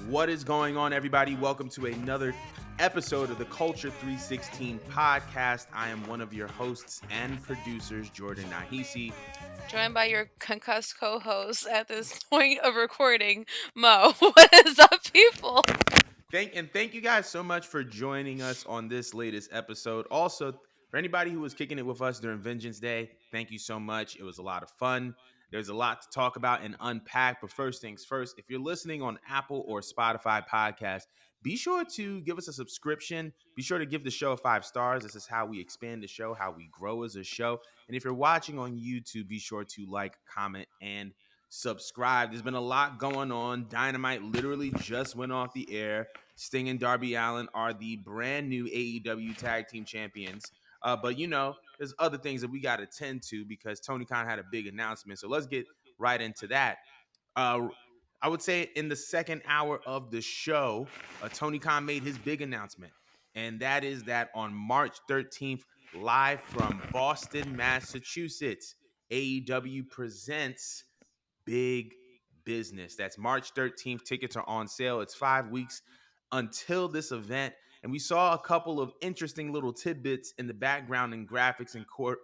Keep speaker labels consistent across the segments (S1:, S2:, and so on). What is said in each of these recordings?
S1: What is going on, everybody? Welcome to another episode of the Culture 316 podcast. I am one of your hosts and producers, Jordan Nahisi.
S2: Joined by your concussed co-host at this point of recording, Mo. What is up, people?
S1: Thank you guys so much for joining us on this latest episode. Also, for anybody who was kicking it with us during Vengeance Day, thank you so much. It was a lot of fun. There's a lot to talk about and unpack. But first things first, if you're listening on Apple or Spotify podcast, be sure to give us a subscription. Be sure to give the show 5 stars. This is how we expand the show, how we grow as a show. And if you're watching on YouTube, be sure to like, comment, and subscribe. There's been a lot going on. Dynamite literally just went off the air. Sting and Darby Allin are the brand new AEW Tag Team Champions. But there's other things that we got to tend to because Tony Khan had a big announcement. So let's get right into that. Uh, I would say in the second hour of the show, Tony Khan made his big announcement, and that is that on March 13th, live from Boston, Massachusetts, AEW presents Big Business. That's March 13th. Tickets are on sale. It's 5 weeks until this event. And we saw a couple of interesting little tidbits in the background and graphics and court,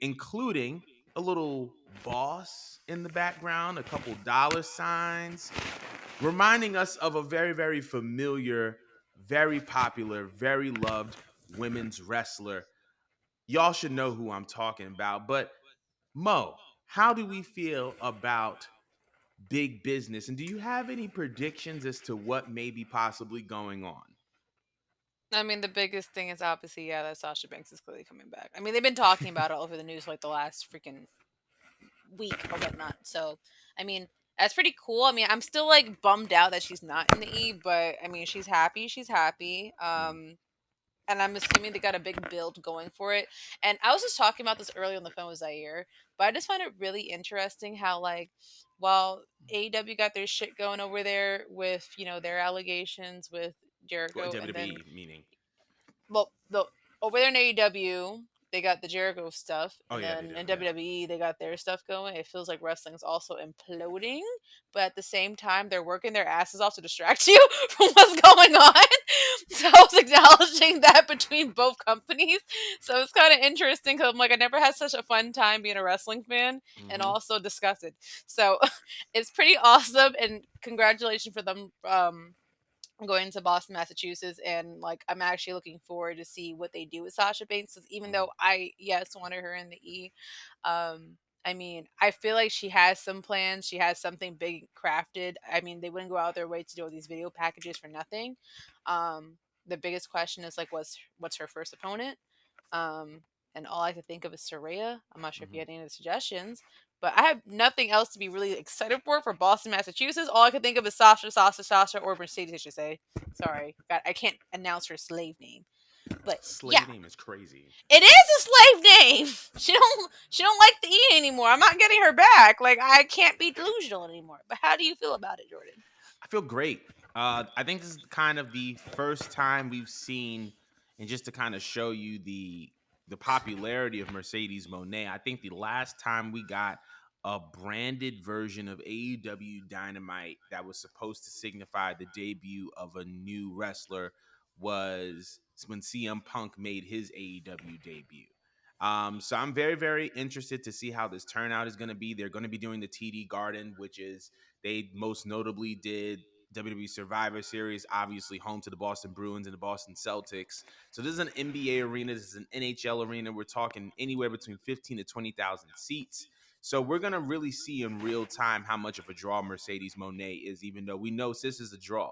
S1: including a little boss in the background, a couple dollar signs, reminding us of a very, very familiar, very popular, very loved women's wrestler. Y'all should know who I'm talking about. But Mo, how do we feel about Big Business? And do you have any predictions as to what may be possibly going on?
S2: I mean, the biggest thing is obviously, that Sasha Banks is clearly coming back. I mean, they've been talking about it all over the news for like the last freaking week or whatnot. So, I mean, that's pretty cool. I mean, I'm still like bummed out that she's not in the E, but I mean, she's happy. She's happy.
S1: Mm.
S2: And I'm assuming they got a big build going for it. And I was just talking about this earlier on the phone with Zaire, but I just find it really interesting how like while AEW got their shit going over there with their allegations with
S1: Well,
S2: Jericho, and then
S1: WWE meaning.
S2: well the over there in AEW they got the Jericho stuff,
S1: Oh
S2: and
S1: yeah, they
S2: then
S1: do.
S2: in
S1: Yeah.
S2: WWE they got their stuff going. It feels like wrestling's also imploding, but at the same time they're working their asses off to distract you from what's going on. So I was acknowledging that between both companies. So it's kind of interesting because I'm like, I never had such a fun time being a wrestling fan and
S1: Mm-hmm.
S2: also disgusted. So it's pretty awesome, and congratulations for them. Going to Boston, Massachusetts, and like I'm actually looking forward to see what they do with Sasha Banks. 'Cause even though I wanted her in the E, I mean I feel like she has some plans. She has something big crafted. I mean they wouldn't go out their way to do all these video packages for nothing. The biggest question is like what's her first opponent? Um, and all I could think of is Soraya. I'm not sure if you
S1: Mm-hmm.
S2: had any other suggestions, but I have nothing else to be really excited for Boston, Massachusetts. All I could think of is Sasha, or Mercedes, I should say. Sorry, God, I can't announce her slave name, but yeah,
S1: Slave name is crazy.
S2: it is a slave name. She don't like the E anymore. I'm not getting her back. Like I can't be delusional anymore. But how do you feel about it, Jordan?
S1: I feel great. I think this is kind of the first time we've seen, and just to kind of show you the popularity of Mercedes Monet. I think the last time we got a branded version of AEW Dynamite that was supposed to signify the debut of a new wrestler was when CM Punk made his AEW debut. So I'm very, very interested to see how this turnout is going to be. They're going to be doing the TD Garden, which is they most notably did WWE Survivor Series, obviously home to the Boston Bruins and the Boston Celtics. So this is an NBA arena. This is an NHL arena. We're talking anywhere between 15 to 20,000 seats. So we're gonna really see in real time how much of a draw Mercedes Monet is, even though we know Sis is a draw.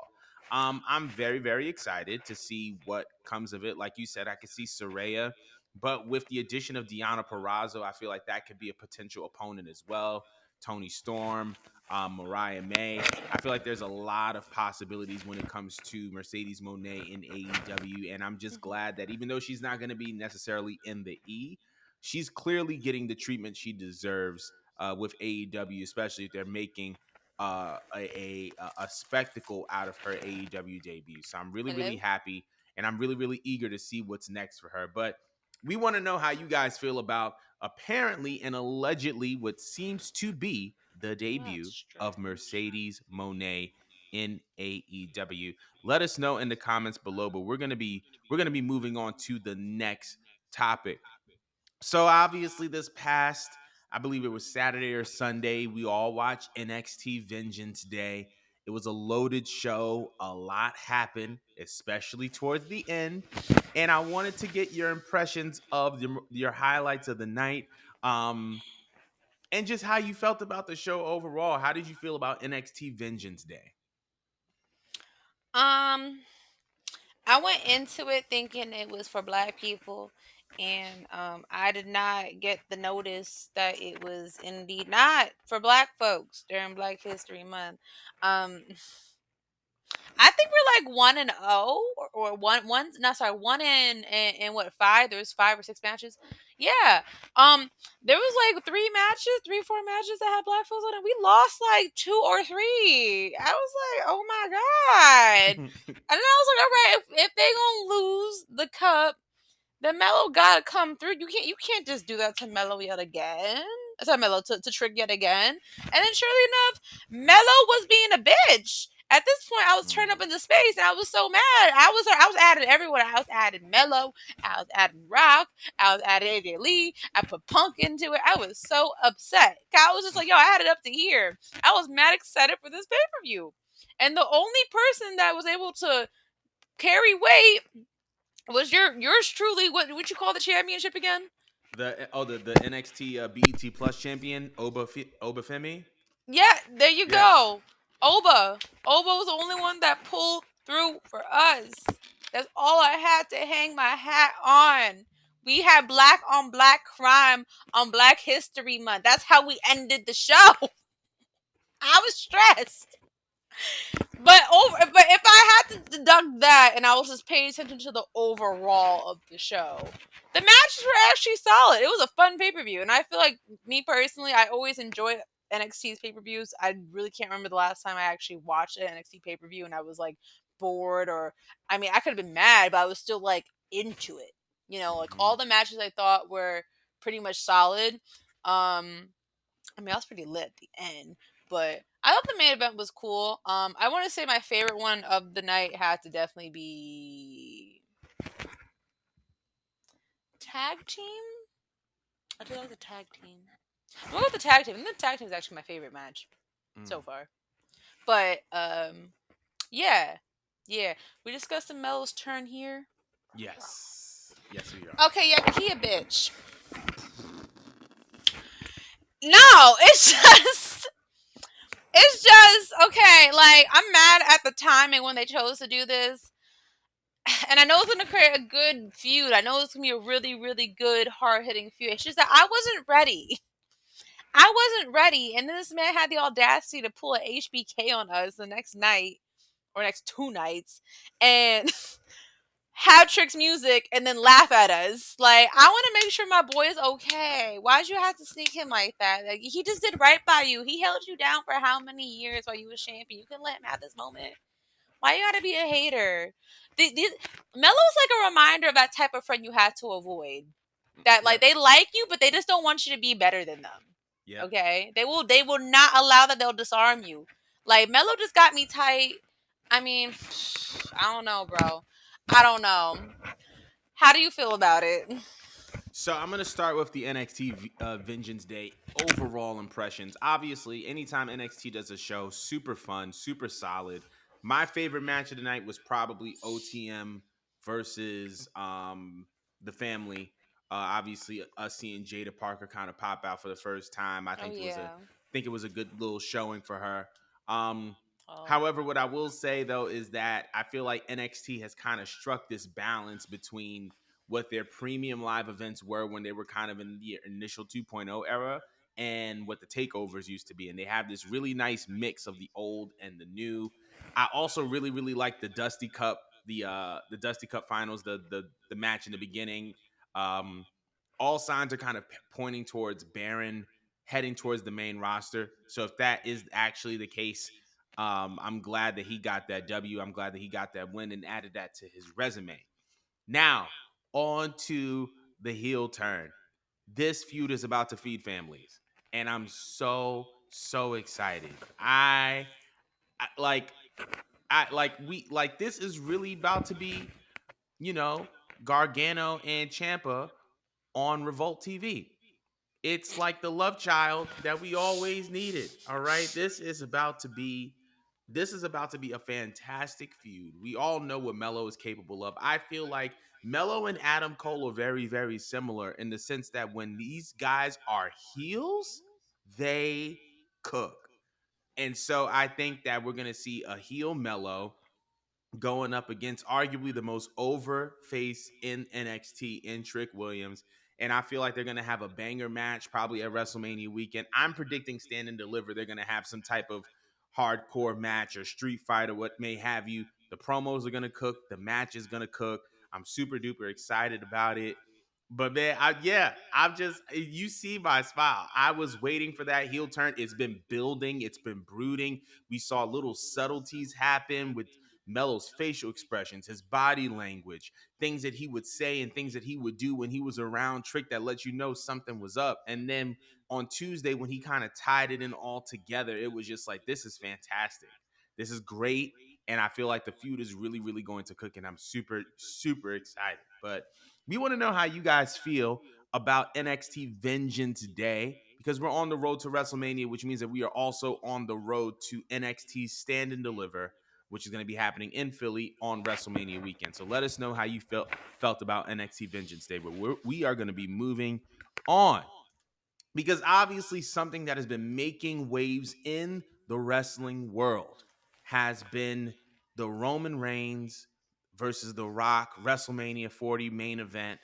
S1: I'm very, very excited to see what comes of it. Like you said, I could see Soraya, but with the addition of Deanna Perrazzo, I feel like that could be a potential opponent as well. Tony Storm, Mariah May. I feel like there's a lot of possibilities when it comes to Mercedes Monet in AEW, and I'm just
S2: Mhm.
S1: glad that even though she's not going to be necessarily in the E, she's clearly getting the treatment she deserves with AEW, especially if they're making a spectacle out of her AEW debut. So I'm really, really
S2: Hello.
S1: happy, and I'm really, really eager to see what's next for her. But we want to know how you guys feel about apparently and allegedly what seems to be the
S2: That's
S1: debut of
S2: strange.
S1: Mercedes Monet in AEW? Let us know in the comments below. But we're gonna be moving on to the next topic. So obviously, this past, I believe it was Saturday or Sunday, we all watched NXT Vengeance Day. It was a loaded show. A lot happened, especially towards the end. And I wanted to get your impressions of your highlights of the night, um, and just how you felt about the show overall. How did you feel about NXT Vengeance Day?
S2: Um, I went into it thinking it was for black people, and I did not get the notice that it was indeed not for black folks during Black History Month. Um, I think we're like 1-0 or one no sorry 1 in what 5? There was 5 or 6 matches. Yeah. Um there was like 3 4 matches that had black folks on it. We lost like 2 or 3. I was like, oh my God. And then I was like, all right, if they gonna lose the cup, then Mello gotta come through. You can't just do that to Mello yet again. Sorry, Mello to Trick yet again. And then surely enough, Mello was being a bitch. At this point, I was turned up
S1: Mm,
S2: into space, and I was so mad. I was adding everyone. I was adding Mello. I was adding Rock. I was adding AJ Lee. I put Punk into it. I was so upset. I was just like, yo, I had it up to here. I was mad excited for this pay per view, and the only person that was able to carry weight was yours truly. What you call the championship again?
S1: the NXT BET Plus champion Obafemi.
S2: Yeah, there you
S1: Yes.
S2: go. Oba. Oba was the only one that pulled through for us. That's all I had to hang my hat on. We had black on black crime on Black History Month. That's how we ended the show. I was stressed. But if I had to deduct that and I was just paying attention to the overall of the show, the matches were actually solid. It was a fun pay per view, and I feel like me personally, I always enjoy NXT's pay per views. I really can't remember the last time I actually watched an NXT pay per view and I was like bored or I mean I could have been mad, but I was still like into it. Like
S1: Hmm.
S2: all the matches I thought were pretty much solid. I mean, I was pretty lit at the end, but I thought the main event was cool. I want to say my favorite one of the night had to definitely be tag team. I do like the tag team. What about the tag team? I think the tag team is actually my favorite match so
S1: Mm.
S2: far. But yeah, yeah. We discussed the Mello's turn here.
S1: Yes. Yes, we are.
S2: Okay, yeah, he a bitch. No, it's just okay. Like I'm mad at the timing when they chose to do this. And I know it's gonna create a good feud. I know it's gonna be a really, really good, hard hitting feud. It's just that I wasn't ready. I wasn't ready, and then this man had the audacity to pull an HBK on us the next night or next 2 nights, and have Trick's music and then laugh at us. Like I want to make sure my boy is okay. Why'd you have to sneak him like that? Like he just did right by you. He held you down for how many years while you was champion? You can let him have this moment. Why you gotta be a hater? Mello's like a reminder of that type of friend you have to avoid. That like
S1: Yep.
S2: they like you, but they just don't want you to be better than them.
S1: Yep.
S2: Okay, they will not allow that. They'll disarm you. Like Mello just got me tight. I mean, I don't know, bro. I don't know. How do you feel about it?
S1: So I'm gonna start with the NXT Vengeance Day overall impressions. Obviously, anytime NXT does a show, super fun, super solid. My favorite match of the night was probably OTM versus the family. Obviously, us seeing Jada Parker kind of pop out for the first time. I
S2: Oh yeah.
S1: think it was a good little showing for her. Um,
S2: Oh.
S1: However, what I will say though is that I feel like NXT has kind of struck this balance between what their premium live events were when they were kind of in the initial 2.0 era and what the takeovers used to be. And they have this really nice mix of the old and the new. I also really, really like the Dusty Cup, the Dusty Cup finals, the match in the beginning. Um, all signs are kind of pointing towards Baron heading towards the main roster. So if that is actually the case, I'm glad that he got that W. I'm glad that he got that win and added that to his resume. Now, on to the heel turn. This feud is about to feed families, and I'm so excited. I like. I like this is really about to be, you know, Gargano and Champa on Revolt TV. It's like the love child that we always needed. All right. This is about to be a fantastic feud. We all know what Mello is capable of. I feel like Mello and Adam Cole are very, very similar in the sense that when these guys are heels, they cook. And so I think that we're gonna see a heel Mello going up against arguably the most over face in NXT in Trick Williams. And I feel like they're going to have a banger match probably at WrestleMania weekend. I'm predicting Stand and Deliver. They're going to have some type of hardcore match or street fight or what may have you. The promos are going to cook. The match is going to cook. I'm super duper excited about it. But man, I'm just, you see my smile. I was waiting for that heel turn. It's been building, it's been brooding. We saw little subtleties happen with Mello's facial expressions, his body language, things that he would say and things that he would do when he was around Trick that let you know something was up. And then on Tuesday, when he kind of tied it in all together, it was just like, this is fantastic. This is great. And I feel like the feud is really, really going to cook. And I'm super, super excited. But we want to know how you guys feel about NXT Vengeance Day because we're on the road to WrestleMania, which means that we are also on the road to NXT Stand and Deliver, which is going to be happening in Philly on WrestleMania weekend. So let us know how you felt about NXT Vengeance Day. But we are going to be moving on because obviously something that has been making waves in the wrestling world has been the Roman Reigns versus The Rock WrestleMania 40 main event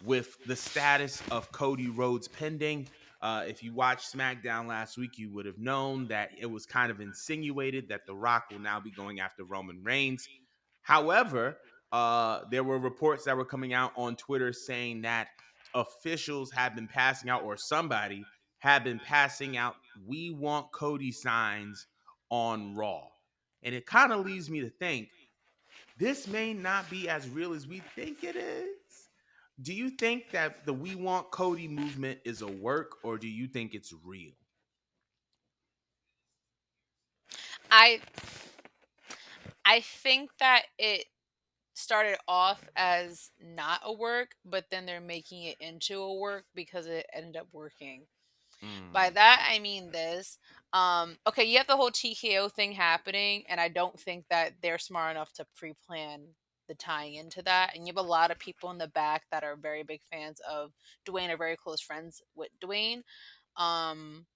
S1: with the status of Cody Rhodes pending. If you watched SmackDown last week, you would have known that it was kind of insinuated that The Rock will now be going after Roman Reigns. However, there were reports that were coming out on Twitter saying that officials have been passing out, or somebody had been passing out, "We want Cody" signs on Raw. And it kind of leads me to think this may not be as real as we think it is. Do you think that the "We Want Cody" movement is a work, or do you think it's real?
S2: I I think that it started off as not a work, but then they're making it into a work because it ended up working. By
S1: Mm,
S2: that I mean this. Okay, you have the whole TKO thing happening, and I don't think that they're smart enough to pre-plan the tying into that. And you have a lot of people in the back that are very big fans of Dwayne, are very close friends with Dwayne. Um,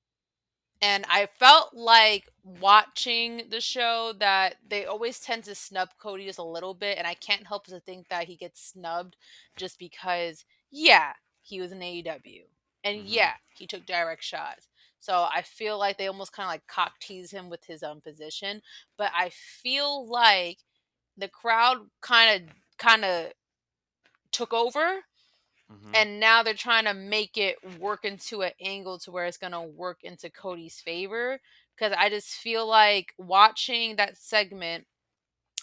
S2: and I felt like watching the show that they always tend to snub Cody just a little bit, and I can't help but to think that he gets snubbed just because, yeah, he was in AEW, and
S1: mm-hmm,
S2: yeah, he took direct shots. So I feel like they almost kind of like cock tease him with his position, but I feel like the crowd kind of took over,
S1: mm-hmm,
S2: and now they're trying to make it work into an angle to where it's going to work into Cody's favor, because I just feel like watching that segment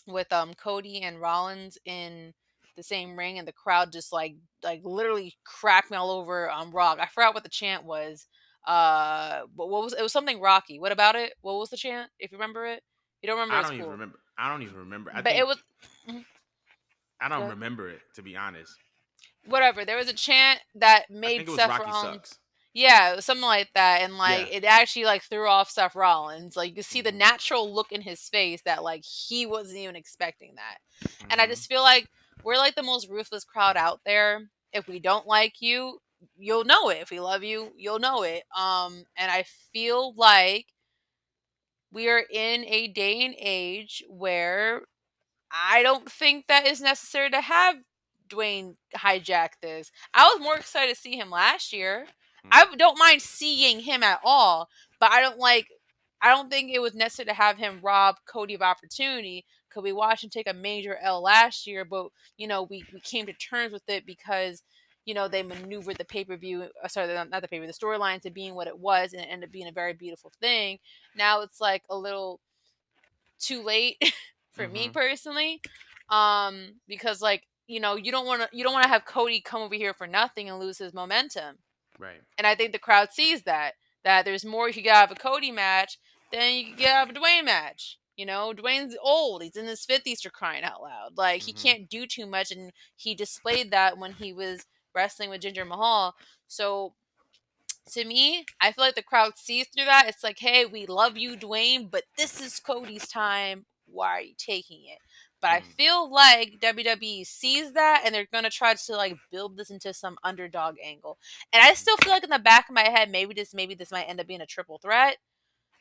S2: with Cody and Rollins in the same ring and the crowd just like literally cracked me all over Rock. I forgot what the chant was. But what was it? Was something Rocky. What about it? What was the chant? If you remember it, you don't remember,
S1: I
S2: it's
S1: don't even
S2: cool.
S1: remember. I don't even remember. I
S2: But it
S1: think
S2: was. Mhm,
S1: I
S2: go
S1: don't
S2: ahead.
S1: remember it, to be honest.
S2: Whatever. There was a chant that
S1: I
S2: made
S1: think it was
S2: Seth
S1: Rocky
S2: Rollins.
S1: sucks.
S2: Yeah, it was something like that, and like
S1: Yeah.
S2: it actually like threw off Seth Rollins. Like you could see the
S1: Mm-hmm,
S2: natural look in his face that like he wasn't even expecting that. And I
S1: mm-hmm,
S2: just feel like we're like the most ruthless crowd out there. If we don't like you, you'll know it. If we love you, you'll know it. And I feel like we are in a day and age where I don't think that is necessary to have Dwayne hijack this. I was more excited to see him last year.
S1: mm,
S2: I don't mind seeing him at all, but I don't think it was necessary to have him rob Cody of opportunity. Because we watched him take a major L last year, but we came to terms with it because they maneuvered the pay per view. Sorry, not the pay per view, the storyline to being what it was, and it ended up being a very beautiful thing. Now it's like a little too late for me
S1: mm-hmm.
S2: personally, because like you don't want to have Cody come over here for nothing and lose his momentum.
S1: Right.
S2: And I think the crowd sees that there's more you could get out of a Cody match than you could get out of a Dwayne match. Dwayne's old. He's in his 50s for crying out loud. Like, he
S1: Mm-hmm.
S2: can't do too much. And he displayed that when he was wrestling with Ginger Mahal. So to me, I feel like the crowd sees through that. It's like, hey, we love you, Dwayne, but this is Cody's time. Why are you taking it? But I
S1: Mm,
S2: feel like WWE sees that and they're gonna try to like build this into some underdog angle. And I
S1: mhm,
S2: still feel like in the back of my head, maybe this might end up being a triple threat.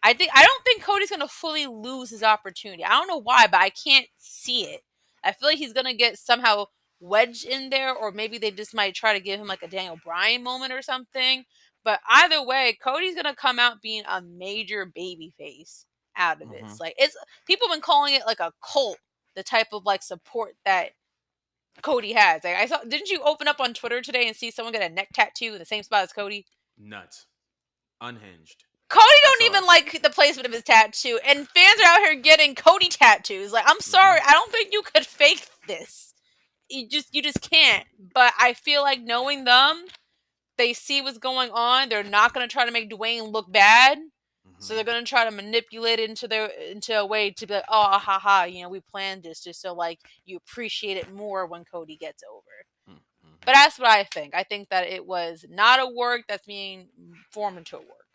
S2: I don't think Cody's gonna fully lose his opportunity. I don't know why, but I can't see it. I feel like he's gonna get somehow wedged in there, or maybe they just might try to give him like a Daniel Bryan moment or something. But either way, Cody's gonna come out being a major baby face out of
S1: mhm.
S2: this. Like, it's people have been calling it like a cult, the type of like support that Cody has. Like, I saw, didn't you open up on Twitter today and see someone get a neck tattoo in the same spot as Cody?
S1: Nuts. Unhinged.
S2: Cody
S1: I
S2: don't
S1: saw
S2: even
S1: it.
S2: like the placement of his tattoo, and fans are out here getting Cody tattoos. Like, I'm
S1: Mm-hmm.
S2: sorry, I don't think you could fake this. You just can't. But I feel like knowing them, they see what's going on. They're not gonna try to make Dwayne look bad. So
S1: Mm-hmm.
S2: they're gonna try to manipulate it into a way to be like, oh, ha ha, we planned this just so like you appreciate it more when Cody gets over. But
S1: Mm-hmm.
S2: that's what I think. I think that it was not a work that's being formed into a work.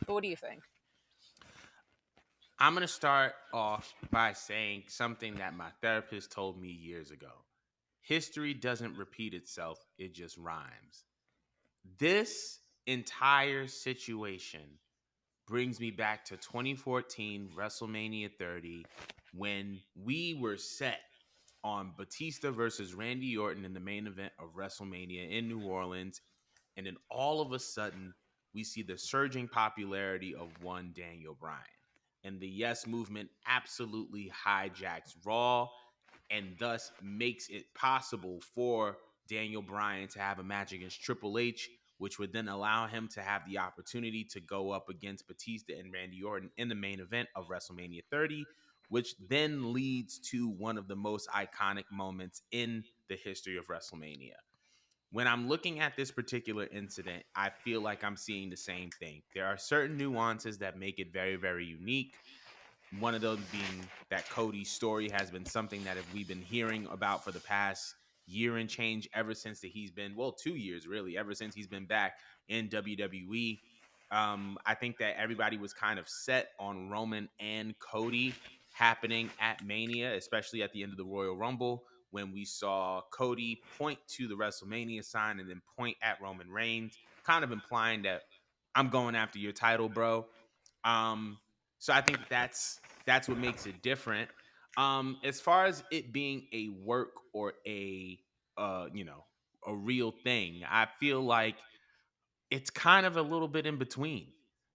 S2: But what do you think?
S1: I'm gonna start off by saying something that my therapist told me years ago. History doesn't repeat itself, it just rhymes. This entire situation brings me back to 2014 WrestleMania 30 when we were set on Batista versus Randy Orton in the main event of WrestleMania in New Orleans. And then all of a sudden, we see the surging popularity of one Daniel Bryan. And the Yes movement absolutely hijacks Raw and thus makes it possible for Daniel Bryan to have a match against Triple H, which would then allow him to have the opportunity to go up against Batista and Randy Orton in the main event of WrestleMania 30, which then leads to one of the most iconic moments in the history of WrestleMania. When I'm looking at this particular incident, I feel like I'm seeing the same thing. There are certain nuances that make it very, very unique. One of those being that Cody's story has been something that we've been hearing about for the past year and change ever since that he's been, well, 2 years really, ever since he's been back in WWE. I think that everybody was kind of set on Roman and Cody happening at Mania, especially at the end of the Royal Rumble when we saw Cody point to the WrestleMania sign and then point at Roman Reigns, kind of implying that I'm going after your title, bro. Um, so I think that's what makes it different. As far as it being a work or uh, you know, a real thing, I feel like it's kind of a little bit in between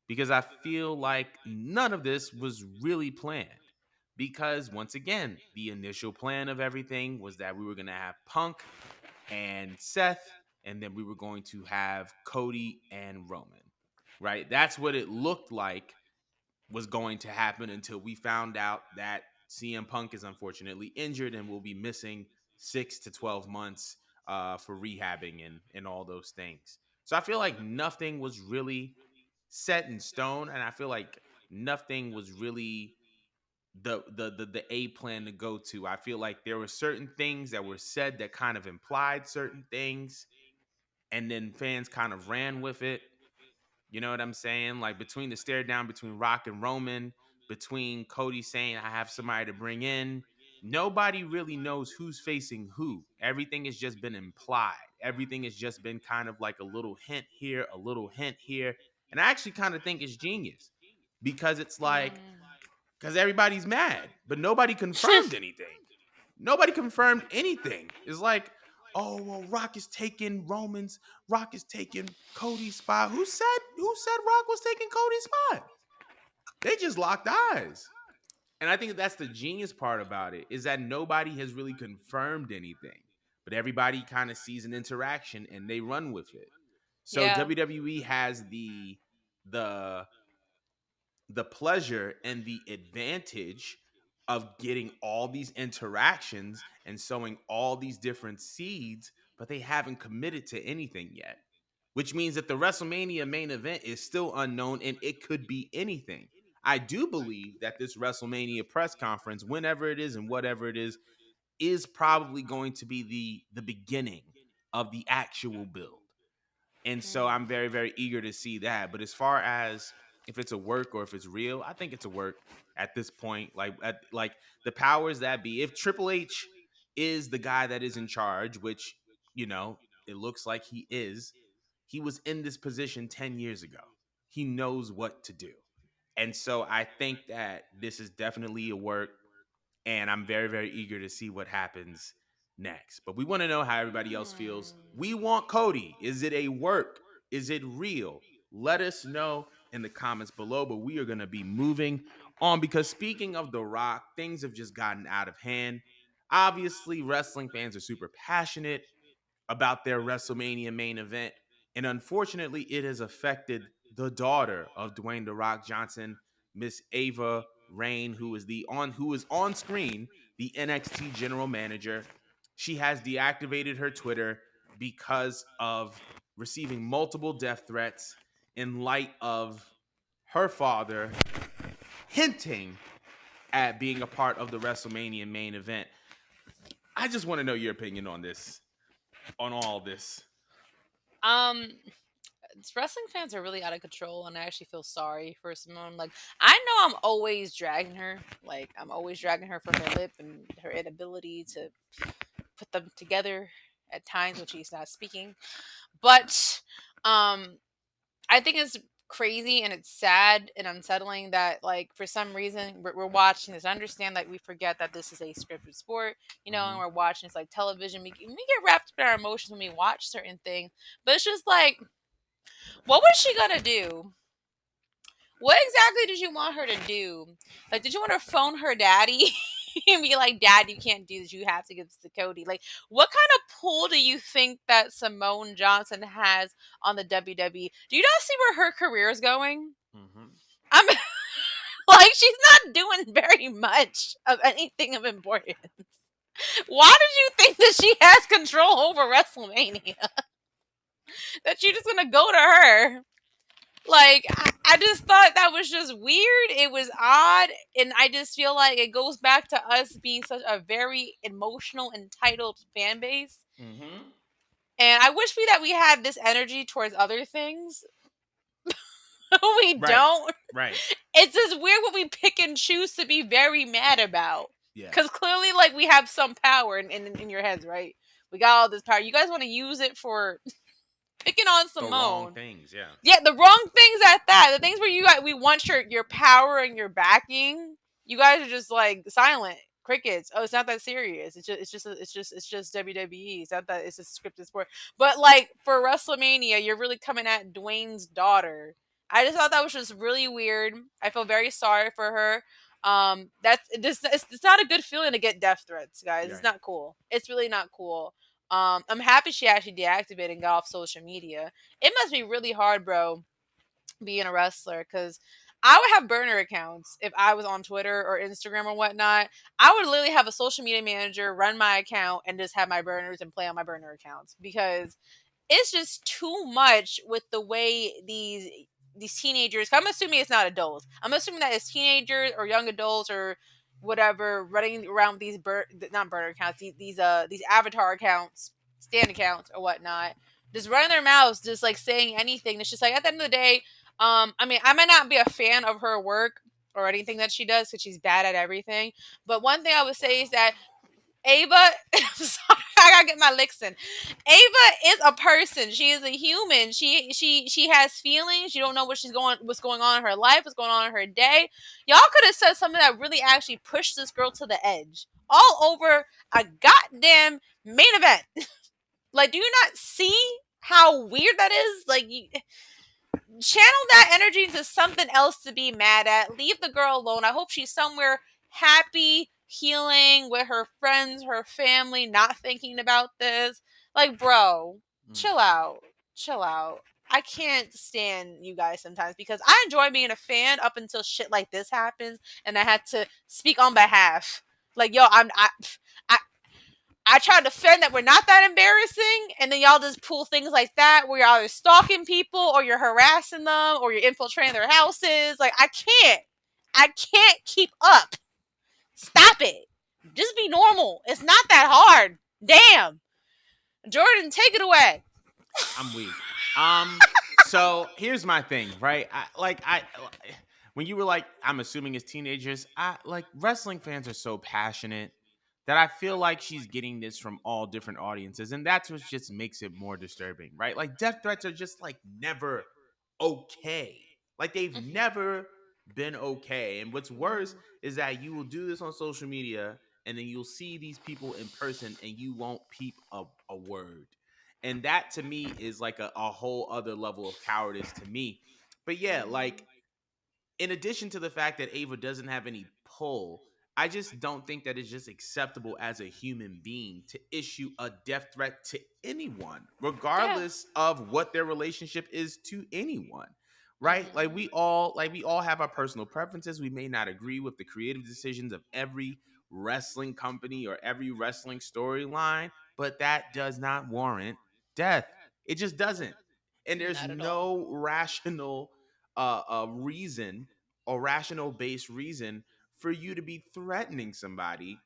S1: because I feel like none of this was really planned. Because once again, the initial plan of everything was that we were going to have Punk and Seth, and then we were going to have Cody and Roman, right? That's what it looked like was going to happen until we found out that CM Punk is unfortunately injured and will be missing 6 to 12 months for rehabbing and all those things. So I feel like nothing was really set in stone, and I feel like nothing was really the A plan to go to. I feel like there were certain things that were said that kind of implied certain things, and then fans kind of ran with it. You know what I'm saying? Like between the stare down between Rock and Roman, between Cody saying I have somebody to bring in, nobody really knows who's facing who. Everything has just been implied. Everything has just been kind of like a little hint here, a little hint here. And I actually kind of think it's genius because it's like because everybody's mad, but nobody confirmed anything. Nobody confirmed anything. It's like, oh well, Rock is taking Roman's, Rock is taking Cody's spot. Who said Rock was taking Cody's spot? They just locked eyes. And I think that's the genius part about it is that nobody has really confirmed anything, but everybody kind of sees an interaction and they run with it. So
S2: Yeah.
S1: WWE has the the pleasure and the advantage of getting all these interactions and sowing all these different seeds, but they haven't committed to anything yet. Which means that the WrestleMania main event is still unknown and it could be anything. I do believe that this WrestleMania press conference, whenever it is and whatever it is probably going to be the beginning of the actual build. And so I'm
S2: Mm.
S1: very, very eager to see that. But as far as if it's a work or if it's real, I think it's a work at this point. Like the powers that be, if Triple H is the guy that is in charge, which, it looks like he was in this position 10 years ago. He knows what to do. And so I think that this is definitely a work, and I'm very, very eager to see what happens next. But we want to know how everybody else feels. We want Cody. Is it a work? Is it real? Let us know in the comments below. But we are going to be moving on because speaking of The Rock, things have just gotten out of hand. Obviously, wrestling fans are super passionate about their WrestleMania main event. And unfortunately, it has affected the daughter of Dwayne The Rock Johnson, Miss Ava Rain, who is on screen, the NXT general manager. She has deactivated her Twitter because of receiving multiple death threats in light of her father hinting at being a part of the WrestleMania main event. I just want to know your opinion on this, on all this.
S2: Um, Wrestling fans are really out of control, and I actually feel sorry for Simone. Like, I know I'm always dragging her. Like, I'm always dragging her for her lip and her inability to put them together at times when she's not speaking. But I think it's crazy and it's sad and unsettling that, like, for some reason we're watching this. I understand, like, we forget that this is a scripted sport, and
S1: Mm-hmm.
S2: we're watching it's like television. We get wrapped up in our emotions when we watch certain things, but it's just like, what was she gonna do? What exactly did you want her to do? Like, did you want her to phone her daddy and be like, "Dad, you can't do this. You have to give this to Cody." Like, what kind of pull do you think that Simone Johnson has on the WWE? Do you not see where her career is going?
S1: Mm-hmm.
S2: I'm like, she's not doing very much of anything of importance. Why did you think that she has control over WrestleMania? That you're just gonna go to her? Like, I just thought that was just weird. It was odd. And I just feel like it goes back to us being such a very emotional, entitled fan base.
S1: Mm-hmm.
S2: And I wish we had this energy towards other things. We
S1: Right.
S2: don't.
S1: Right.
S2: It's just weird what we pick and choose to be very mad about.
S1: Yeah.
S2: Because clearly, like, we have some power in your heads, right? We got all this power. You guys want to use it for picking on
S1: The wrong
S2: Simone.
S1: things. Yeah.
S2: Yeah, the wrong things at that. The things where we want your power and your backing. You guys are just like silent crickets. Oh, it's not that serious. It's just WWE. It's not that it's a scripted sport. But like for WrestleMania, you're really coming at Dwayne's daughter. I just thought that was just really weird. I feel very sorry for her. It's not a good feeling to get death threats, guys.
S1: Yeah.
S2: It's not cool. It's really not cool. I'm happy she actually deactivated and got off social media. It must be really hard, bro, being a wrestler, because I would have burner accounts if I was on Twitter or Instagram or whatnot. I would literally have a social media manager run my account and just have my burners and play on my burner accounts, because it's just too much with the way these teenagers. I'm assuming it's not adults. I'm assuming that it's teenagers or young adults or whatever running around these not burner accounts, these avatar accounts, stand accounts or whatnot, just running their mouths, just like saying anything. It's just like, at the end of the day, I mean, I might not be a fan of her work or anything that she does because she's bad at everything. But one thing I would say is that Ava, sorry, I gotta get my licks in. Ava is a person. She is a human. She has feelings. You don't know what's going on in her life, what's going on in her day. Y'all could have said something that really actually pushed this girl to the edge. All over a goddamn main event. Like, do you not see how weird that is? Like, channel that energy into something else to be mad at. Leave the girl alone. I hope she's somewhere happy, healing with her friends, her family, not thinking about this. Like, bro,
S1: Mm.
S2: chill out. Chill out. I can't stand you guys sometimes because I enjoy being a fan up until shit like this happens and I had to speak on behalf. Like, yo, I I try to defend that we're not that embarrassing, and then y'all just pull things like that where you're either stalking people or you're harassing them or you're infiltrating their houses. Like, I can't. I can't keep up. Stop it. Just be normal. It's not that hard. Damn. Jordan, take it away.
S1: I'm weak. So here's my thing, right? When you were like, I'm assuming as teenagers, I like wrestling fans are so passionate that I feel like she's getting this from all different audiences, and that's what just makes it more disturbing, right? Like death threats are just like never okay. Like they've
S2: Mhm.
S1: never been okay. And what's worse
S2: Mhm.
S1: is that you will do this on social media and then you'll see these people in person and you won't peep a word. And that to me is like a whole other level of cowardice to me. But yeah, like in addition to the fact that Ava doesn't have any pull, I just don't think that it's just acceptable as a human being to issue a death threat to anyone,
S2: Yeah.
S1: regardless of what their relationship is to anyone. Right? Like
S2: Mhm.
S1: we all have our personal preferences. We may not agree with the creative decisions of every wrestling company or every wrestling storyline, but that does not warrant death. It just doesn't. And there's
S2: Not at all.
S1: no rational reason or rational based reason for you to be threatening somebody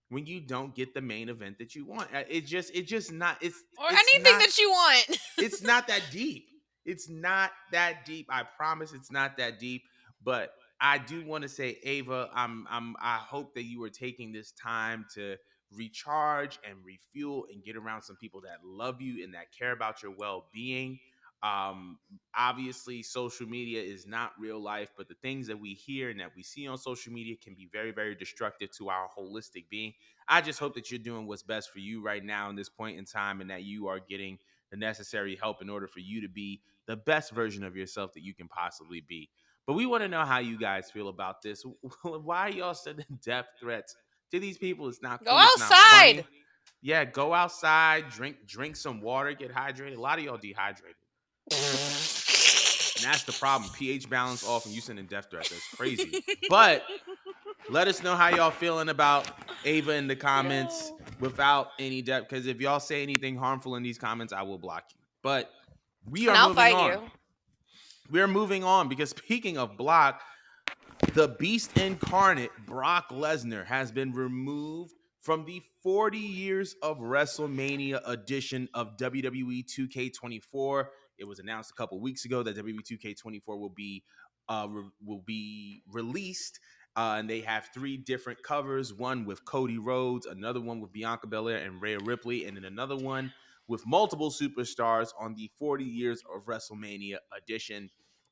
S1: when you don't get the main event that you want. It just not
S2: Or anything that you want.
S1: it's not that deep. It's not that deep. I promise it's not that deep. But I do want to say, Ava, I hope that you are taking this time to recharge and refuel and get around some people that love you and that care about your well-being. Obviously, social media is not real life, but the things that we hear and that we see on social media can be very, very destructive to our holistic being. I just hope that you're doing what's best for you right now in this point in time and that you are getting the necessary help in order for you to be the best version of yourself that you can possibly be. But we want to know how you guys feel about this. Why are y'all sending death threats to these people? It's not
S2: Go
S1: cool. It's not
S2: outside.
S1: funny. Yeah, go outside, drink some water, get hydrated. A lot of y'all dehydrated. And that's the problem. pH balance off and you sending death threats. That's crazy. But let us know how y'all feeling about Ava in the comments
S2: Yo.
S1: without any depth. Because if y'all say anything harmful in these comments, I will block you. But we
S2: And
S1: are
S2: I'll
S1: moving
S2: fight
S1: on.
S2: you.
S1: We're moving on because speaking of block, the Beast incarnate, Brock Lesnar, has been removed from the 40 years of WrestleMania edition of WWE 2K24. It was announced a couple weeks ago that WWE 2K24 will be released. And they have three different covers: one with Cody Rhodes, another one with Bianca Belair and Rhea Ripley, and then another one with multiple superstars on the 40 years of WrestleMania edition.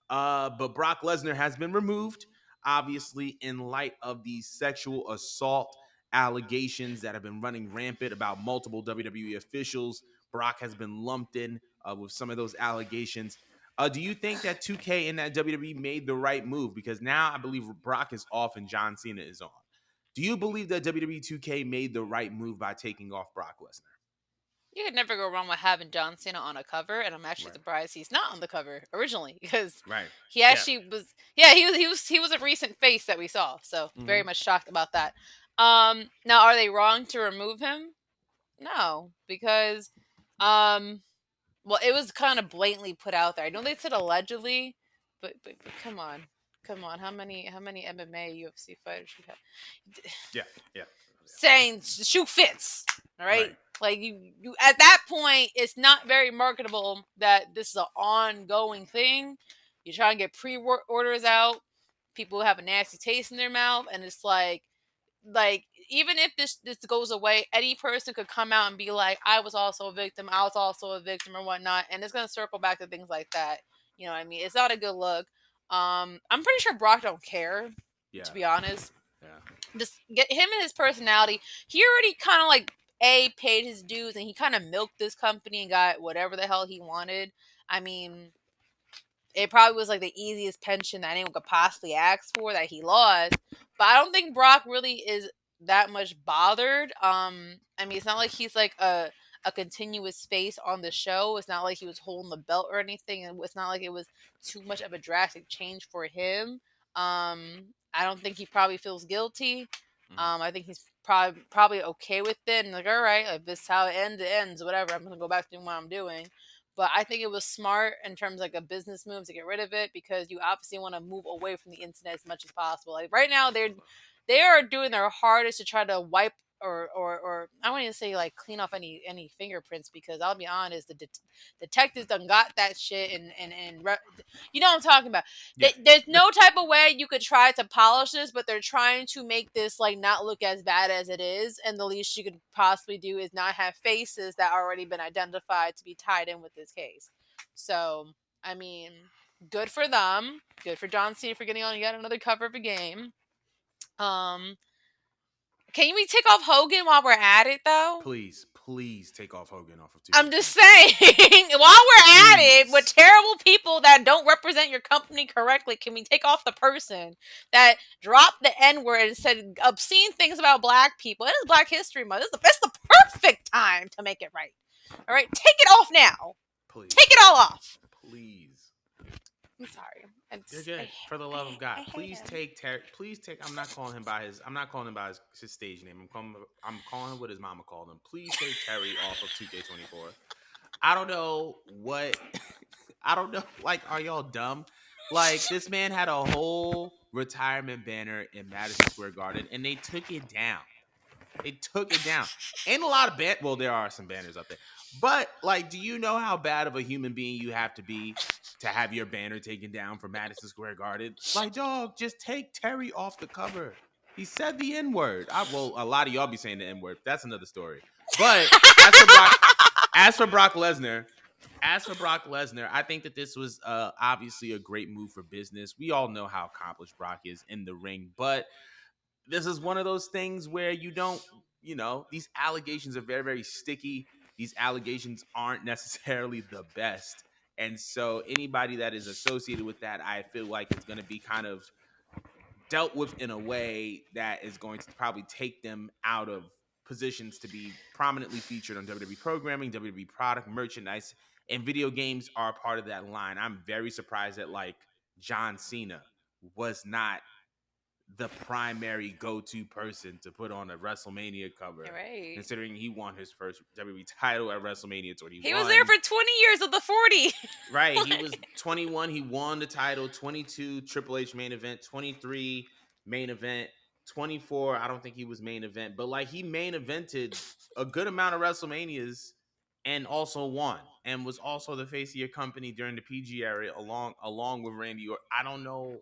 S1: But Brock Lesnar has been removed, obviously, in light of these sexual assault allegations that have been running rampant about multiple WWE officials. Brock has been lumped in with some of those allegations. Do you think that 2K and that WWE made the right move? Because now I believe Brock is off and John Cena is on. Do you believe that WWE 2K made the right move by taking off Brock Lesnar?
S2: You could never go wrong with having John Cena on a cover, and I'm actually
S1: Right.
S2: surprised he's not on the cover originally because
S1: Right.
S2: he
S1: Yeah.
S2: actually was. Yeah, he was a recent face that we saw, so very
S1: Mm-hmm.
S2: much shocked about that. Now are they wrong to remove him? No, because um, well, it was kind of blatantly put out there. I know they said allegedly, but come on, how many MMA UFC fighters you have?
S1: Yeah. Yeah.
S2: Saying the shoe fits. All
S1: Right.
S2: right. Like you at that point, it's not very marketable that this is an ongoing thing. You try and get pre-orders out. People have a nasty taste in their mouth, and it's like even if this goes away, any person could come out and be like, I was also a victim, I was also a victim or whatnot, and it's gonna circle back to things like that. You know what I mean? It's not a good look. I'm pretty sure Brock don't care, to
S1: Yeah.
S2: be honest.
S1: Yeah.
S2: Just get him and his personality. He already kind of like a paid his dues and he kind of milked this company and got whatever the hell he wanted. I mean, it probably was like the easiest pension that anyone could possibly ask for that he lost. But I don't think Brock really is that much bothered. I mean, it's not like he's like a continuous face on the show. It's not like he was holding the belt or anything, and it's not like it was too much of a drastic change for him. I don't think he probably feels guilty.
S1: Mhm.
S2: I think he's probably okay with it and like, all right, like this is how it ends, whatever. I'm gonna go back to doing what I'm doing. But I think it was smart in terms of like a business move to get rid of it, because you obviously want to move away from the internet as much as possible. Like right now, they are doing their hardest to try to wipe or I wouldn't even say like clean off any fingerprints, because I'll be honest, the detectives done got that shit you know what I'm talking about.
S1: Yeah.
S2: There's no type of way you could try to polish this, but they're trying to make this like not look as bad as it is, and the least you could possibly do is not have faces that already been identified to be tied in with this case. So I mean, good for them. Good for John Cena for getting on yet another cover of a game. Um, can we take off Hogan while we're at it, though?
S1: Please take off Hogan off of
S2: I'm just
S1: 2K24.
S2: saying, while we're at it, with
S1: Please.
S2: terrible people that don't represent your company correctly, can we take off the person that dropped the N word and said obscene things about black people? It is Black History Month. It's the perfect time to make it right. All right, take it off now. Take
S1: Please.
S2: it all off.
S1: Please.
S2: I'm sorry.
S1: You're good. For the love of God,
S2: I hate
S1: please
S2: him.
S1: take Terry. Please take. I'm not calling him by his. I'm not calling him by his stage name. I'm calling him what his mama called him. Please take Terry off of 2K24. I don't know what. I don't know. Like, are y'all dumb? Like, this man had a whole retirement banner in Madison Square Garden, and they took it down. They took it down. Ain't a lot of Well, there are some banners up there, but like, do you know how bad of a human being you have to have your banner taken down from Madison Square Garden? Like, dog, just take Terry off the cover. He said the N word. Well, a lot of y'all be saying the N word. That's another story. But as for Brock Lesnar, I think that this was obviously a great move for business. We all know how accomplished Brock is in the ring, but this is one of those things where you don't, these allegations are very, very sticky. These allegations aren't necessarily the best. And so anybody that is associated with that, I feel like it's going to be kind of dealt with in a way that is going to probably take them out of positions to be prominently featured on WWE programming, WWE product, merchandise, and video games are part of that line. I'm very surprised that like John Cena was not the primary go-to person to put on a WrestleMania
S2: You're
S1: cover,
S2: right.
S1: considering he won his first WWE title at WrestleMania
S2: He was there
S1: 21.
S2: for 20 years of the 40.
S1: Right, he was 21. He won the title. 22 Triple H main event. 23 main event. 24. I don't think he was main event, but like he main evented a good amount of WrestleManias and also won and was also the face of your company during the PG era along with Randy Orton. I don't know.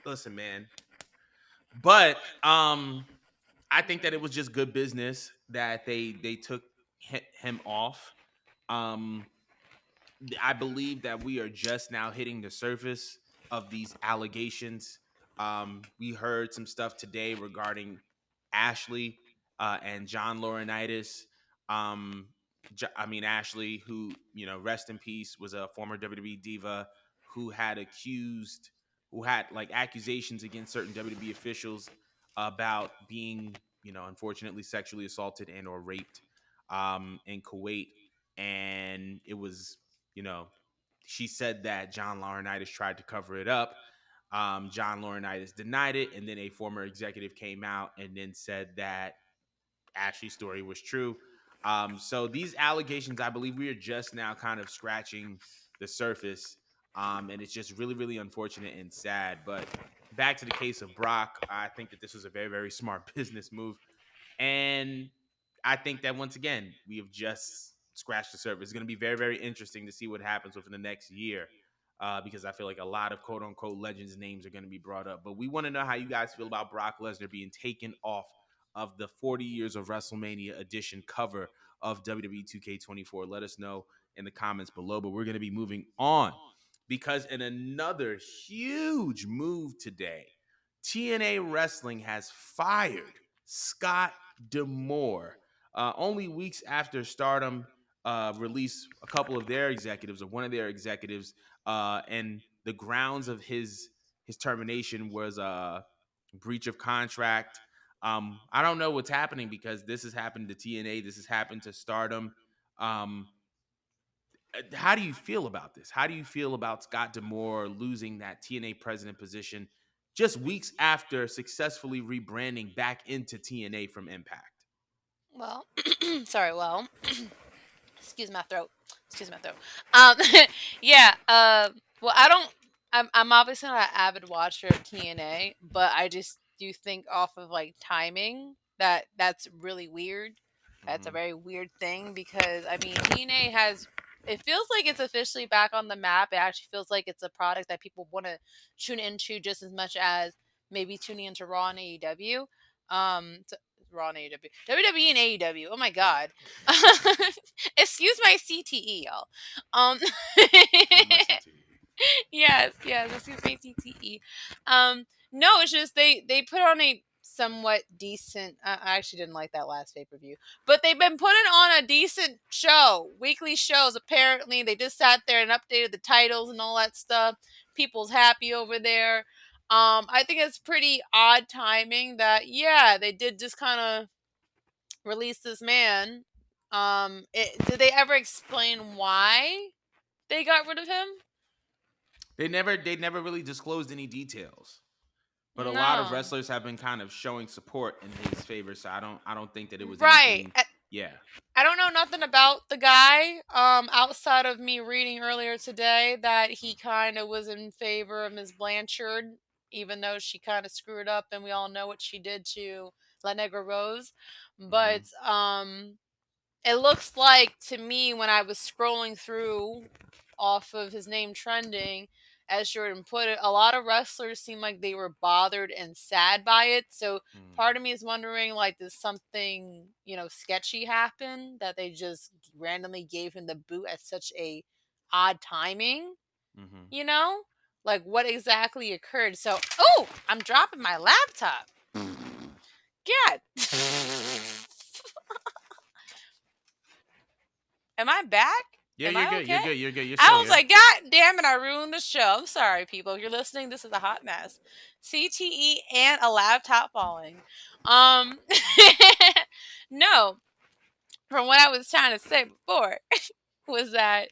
S1: Listen, man, but I think that it was just good business that they took him off. Um, I believe that we are just now hitting the surface of these allegations. We heard some stuff today regarding Ashley and John Laurinaitis. Ashley, who, rest in peace, was a former WWE diva who who had like accusations against certain WWE officials about being, unfortunately sexually assaulted and or raped in Kuwait. And it was, you know, she said that John Laurinaitis tried to cover it up. John Laurinaitis denied it, and then a former executive came out and then said that Ashley's story was true. So these allegations, I believe, we are just now kind of scratching the surface, and it's just really, really unfortunate and sad. But back to the case of Brock, I think that this was a very, very smart business move. And I think that once again, we have just scratched the surface. It's going to be very, very interesting to see what happens within the next year because I feel like a lot of quote unquote legends' names are going to be brought up. But we want to know how you guys feel about Brock Lesnar being taken off of the 40 years of WrestleMania edition cover of WWE 2K24. Let us know in the comments below. But we're going to be moving on because in another huge move today, TNA Wrestling has fired Scott D'Amore. Only weeks after Stardom released a couple of their executives, or one of their executives, and the grounds of his termination was a breach of contract. I don't know what's happening because this has happened to TNA, this has happened to Stardom. Um, how do you feel about this? How do you feel about Scott D'Amore losing that TNA president position just weeks after successfully rebranding back into TNA from Impact?
S2: Well, sorry. Well, Excuse my throat. Excuse my throat. Um, yeah. Well, I don't. I'm obviously not an avid watcher of TNA, but I just do think off of like timing that that's really weird. That's a
S1: Hmm.
S2: very weird thing because I mean TNA has. It feels like it's officially back on the map. It actually feels like it's a product that people want to tune into just as much as maybe tuning into Raw and AEW. So, Raw and AEW, WWE and AEW. Oh my
S1: Right.
S2: god. Excuse my CTE, y'all. Um,
S1: Excuse my CT.
S2: yes, yes, excuse my CTE. No, it's just they put on a somewhat decent. I actually didn't like that last pay per view, but they've been putting on a decent show, weekly shows. Apparently, they just sat there and updated the titles and all that stuff. People's happy over there. I think it's pretty odd timing that yeah, they did just kind of release this man. Did they ever explain why they got rid of him?
S1: They never really disclosed any details. But a lot of
S2: No.
S1: wrestlers have been kind of showing support in his favor, so I don't think that it was
S2: Right.
S1: anything. Yeah.
S2: I don't know nothing about the guy. Outside of me reading earlier today that he kind of was in favor of Ms. Blanchard, even though she kind of screwed up, and we all know what she did to La Negra Rose.
S1: Mm-hmm.
S2: But it looks like to me when I was scrolling through off of his name trending, as Jordan put it, a lot of wrestlers seem like they were bothered and sad by it. So part of me is wondering, like, does something sketchy happen that they just randomly gave him the boot at such a odd timing?
S1: Mm-hmm.
S2: You know, like what exactly occurred? So, oh, I'm dropping my laptop. God. Am I back?
S1: Yeah,
S2: Am
S1: you're
S2: I
S1: good. You're
S2: okay?
S1: good. You're good. You're still
S2: I was
S1: here.
S2: like, God damn it, I ruined the show. I'm sorry, people. If you're listening, this is a hot mess. CTE and a laptop falling. Um No, from what I was trying to say before was that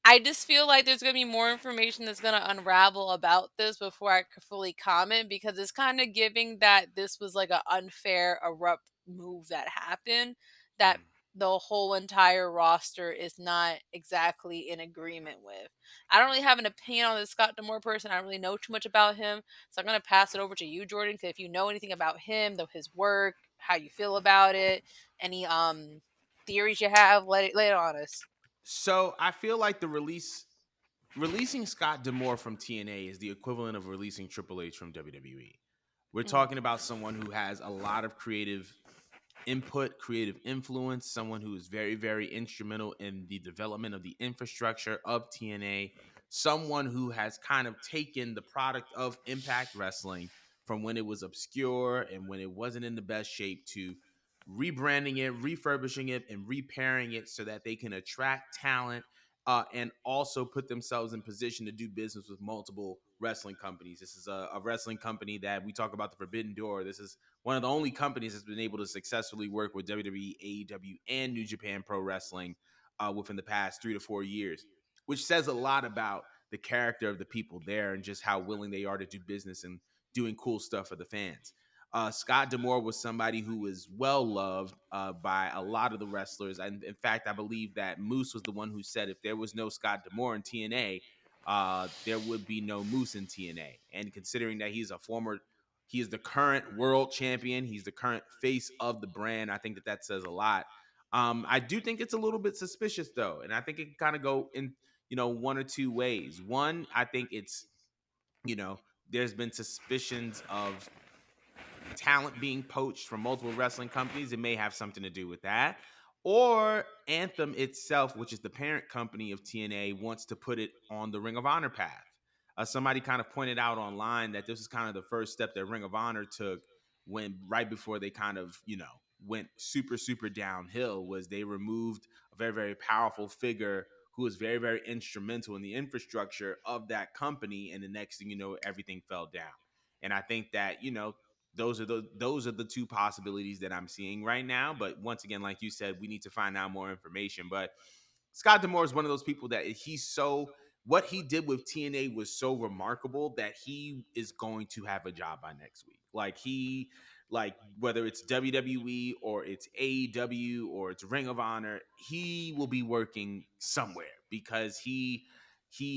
S2: I just feel like there's going to be more information that's going to unravel about this before I could fully comment because it's kind of giving that this was like an unfair, abrupt move that happened that
S1: Mm.
S2: the whole entire roster is not exactly in agreement with. I don't really have an opinion on this Scott Demore person. I don't really know too much about him. So I'm going to pass it over to you, Jordan, because if you know anything about him, though his work, how you feel about it, any theories you have, lay it on us.
S1: So I feel like releasing Scott Demore from TNA is the equivalent of releasing Triple H from WWE. We're
S2: Mm,
S1: talking about someone who has a lot of creative input, creative influence, someone who is very, very instrumental in the development of the infrastructure of TNA, someone who has kind of taken the product of Impact Wrestling from when it was obscure and when it wasn't in the best shape to rebranding it, refurbishing it, and repairing it so that they can attract talent and also put themselves in position to do business with multiple wrestling companies. This is a wrestling company that we talk about the Forbidden Door. This is one of the only companies that's been able to successfully work with WWE, AEW, and New Japan Pro Wrestling within the past 3 to 4 years, which says a lot about the character of the people there and just how willing they are to do business and doing cool stuff for the fans. Scott Demore was somebody who was well loved by a lot of the wrestlers. And in fact, I believe that Moose was the one who said if there was no Scott Demore in TNA, there would be no Moose in TNA. And considering that he is the current world champion, he's the current face of the brand. I think that that says a lot. I do think it's a little bit suspicious though, and I think it can kind of go in, one or two ways. One, I think it's, you know, there's been suspicions of talent being poached from multiple wrestling companies. It may have something to do with that. Or Anthem itself, which is the parent company of TNA, wants to put it on the Ring of Honor path. Somebody kind of pointed out online that this is kind of the first step that Ring of Honor took when right before they kind of, went super, super downhill was they removed a very, very powerful figure who was very, very instrumental in the infrastructure of that company. And the next thing you know, everything fell down. And I think that, those are the two possibilities that I'm seeing right now. But once again, like you said, we need to find out more information. But Scott Demore is one of those people that he's so what he did with TNA was so remarkable that he is going to have a job by next week. Like like whether it's WWE or it's AEW or it's Ring of Honor, he will be working somewhere because he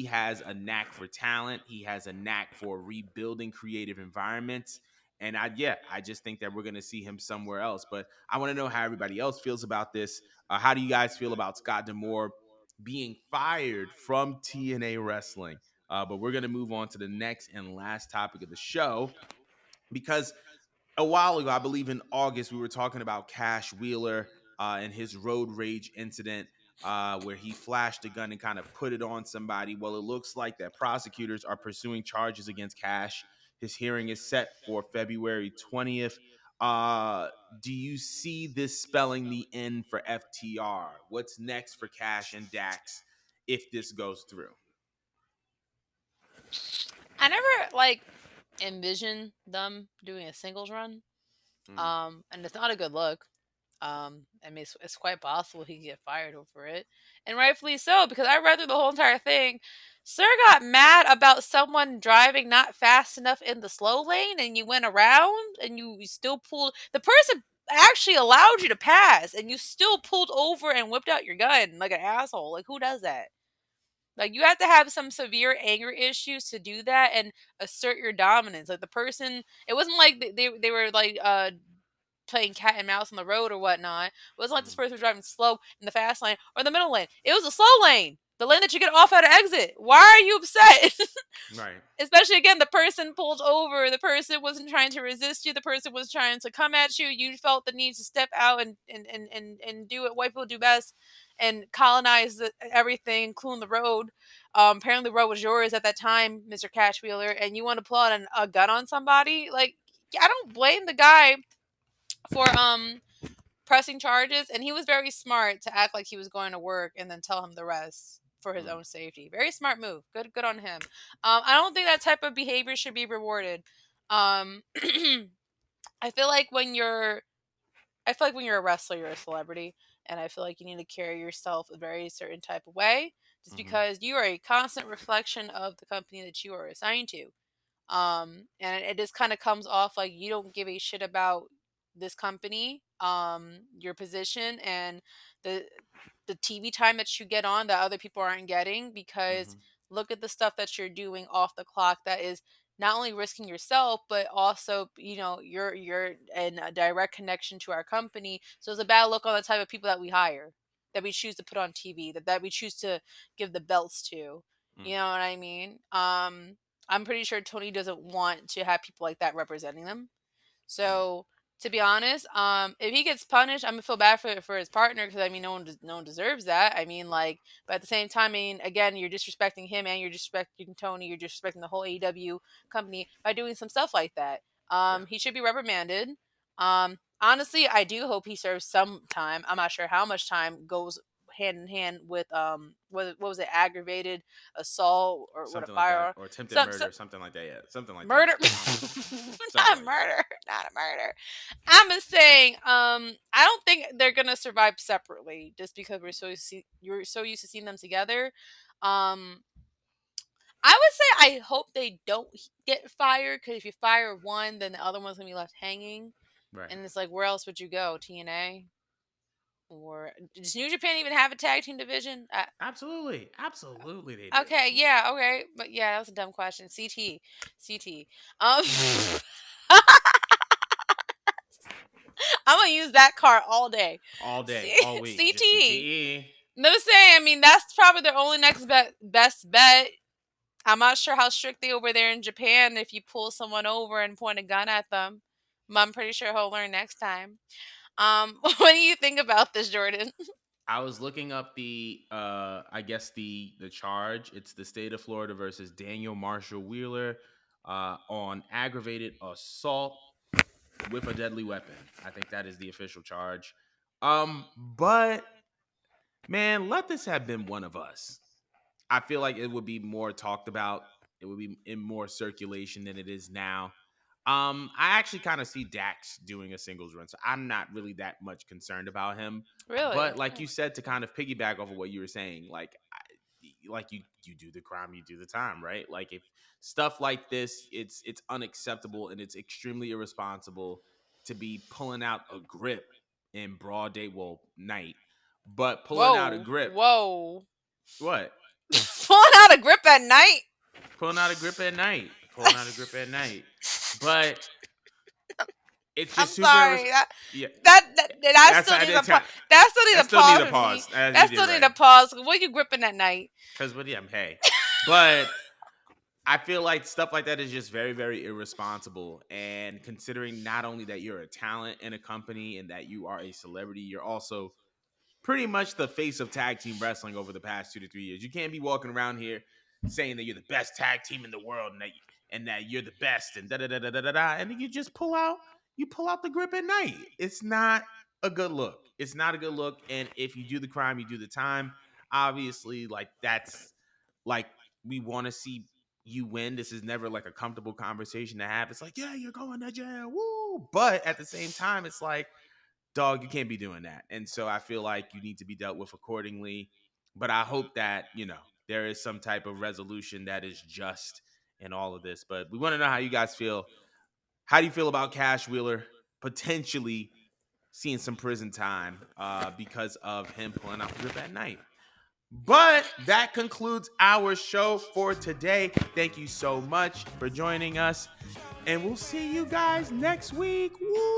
S1: has a knack for talent. He has a knack for rebuilding creative environments. And I just think that we're going to see him somewhere else. But I want to know how everybody else feels about this. How do you guys feel about Scott D'Amore being fired from TNA Wrestling? But we're going to move on to the next and last topic of the show because a while ago, I believe in August, we were talking about Cash Wheeler and his road rage incident where he flashed a gun and kind of put it on somebody. Well, it looks like that prosecutors are pursuing charges against Cash. His hearing is set for February 20th. Do you see this spelling the end for FTR? What's next for Cash and Dax if this goes through?
S2: I never like envisioned them doing a singles run.
S1: Mm,
S2: And it's not a good look. I mean, it's quite possible he could get fired over it, and rightfully so because I read through the whole entire thing. Sir got mad about someone driving not fast enough in the slow lane, and you went around, and you still pulled. The person actually allowed you to pass, and you still pulled over and whipped out your gun like an asshole. Like who does that? Like you have to have some severe anger issues to do that and assert your dominance. Like the person, it wasn't like they were like playing cat and mouse on the road or whatnot. It wasn't like this
S1: mm,
S2: person was driving slow in the fast lane or the middle lane. It was a slow lane, the lane that you get off at an exit. Why are you upset?
S1: right.
S2: Especially again, the person pulled over. The person wasn't trying to resist you. The person was trying to come at you. You felt the need to step out and do what white people do best and colonize everything, including the road. Apparently, the road was yours at that time, Mr. Cashwheeler, and you want to pull out a gun on somebody. Like, I don't blame the guy for pressing charges, and he was very smart to act like he was going to work and then tell him the rest for his
S1: Mm,
S2: own safety. Very smart move. Good on him. I don't think that type of behavior should be rewarded. I feel like when you're I feel like when you're a wrestler, you're a celebrity, and I feel like you need to carry yourself a very certain type of way, just
S1: hmm
S2: because you are a constant reflection of the company that you are assigned to. And it just kind of comes off like you don't give a shit about this company, your position, and the the TV time that you get on that other people aren't getting, because
S1: hmm
S2: look at the stuff that you're doing off the clock that is not only risking yourself but also you're in a direct connection to our company, so it's a bad look on the type of people that we hire, that we choose to put on TV, that we choose to give the belts to. You know what I mean? I'm pretty sure Tony doesn't want to have people like that representing them.
S1: mm,
S2: So to be honest, if he gets punished, I'm gonna feel bad for his partner, because I mean no one deserves that. I mean, like, but at the same time, I mean, again, you're disrespecting him and you're disrespecting Tony. You're disrespecting the whole AEW company by doing some stuff like that.
S1: Yeah.
S2: He should be reprimanded. Honestly, I do hope he serves some time. I'm not sure how much time goes hand in hand with what was it, aggravated assault or with a
S1: Something like that,
S2: firearm,
S1: or attempted
S2: some
S1: murder, something like that. Yeah, something like that.
S2: murder.
S1: Something
S2: Not
S1: like that.
S2: murder, not a murder. I'm just saying, I don't think they're gonna survive separately just because you're so used to seeing them together. um I would say I hope they don't get fired, because if you fire one, then the other one's gonna be left hanging,
S1: Right.
S2: and it's like, where else would you go? TNA? Or does New Japan even have a tag team division?
S1: Absolutely, absolutely, they do.
S2: Okay, yeah, okay, but yeah, that was a dumb question. CT. Um, I'm gonna use that card all day.
S1: All day,
S2: C-
S1: all week, just
S2: CTE.
S1: CTE.
S2: No saying. I mean, that's probably their only next best bet. I'm not sure how strict they over there in Japan. If you pull someone over and point a gun at them, I'm pretty sure he'll learn next time. What do you think about this, Jordan?
S1: I was looking up I guess the charge. It's the state of Florida versus Daniel Marshall Wheeler on aggravated assault with a deadly weapon. I think that is the official charge. But man, let this have been one of us. I feel like it would be more talked about. It would be in more circulation than it is now. I actually kind of see Dax doing a singles run, so I'm not really that much concerned about him.
S2: Really?
S1: But like you said, to kind of piggyback off of what you were saying, like you do the crime, you do the time, right? Like if stuff like this, it's unacceptable and it's extremely irresponsible. to be pulling out a grip in broad day, well, night, but pulling out a
S2: Whoa,
S1: grip.
S2: whoa.
S1: What?
S2: Pulling out a grip at night.
S1: Pulling out a grip at night. Pulling out a grip at night. But it's
S2: I'm
S1: just super.
S2: sorry.
S1: Yeah,
S2: That
S1: that's
S2: still
S1: I
S2: needs
S1: did.
S2: a pause. That still
S1: That
S2: needs a
S1: still need
S2: pause
S1: a
S2: for me.
S1: pause. As you
S2: That
S1: did
S2: still need
S1: right.
S2: a pause. What are you gripping at night?
S1: Because what? Yeah, hey, but I feel like stuff like that is just very, very irresponsible. And considering not only that you're a talent in a company and that you are a celebrity, you're also pretty much the face of tag team wrestling over the past 2 to 3 years. You can't be walking around here saying that you're the best tag team in the world and that you're the best and da da da da da da da, and then you pull out the grip at night. It's not a good look. It's not a good look. And if you do the crime, you do the time. Obviously, like that's like we want to see you win. This is never like a comfortable conversation to have. It's like, yeah, you're going to jail, woo. But at the same time, it's like, dog, you can't be doing that. And so I feel like you need to be dealt with accordingly. But I hope that, there is some type of resolution that is just in all of this. But we want to know how you guys feel. How do you feel about Cash Wheeler potentially seeing some prison time because of him pulling out the grip at night? But that concludes our show for today. Thank you so much for joining us. And we'll see you guys next week. Woo!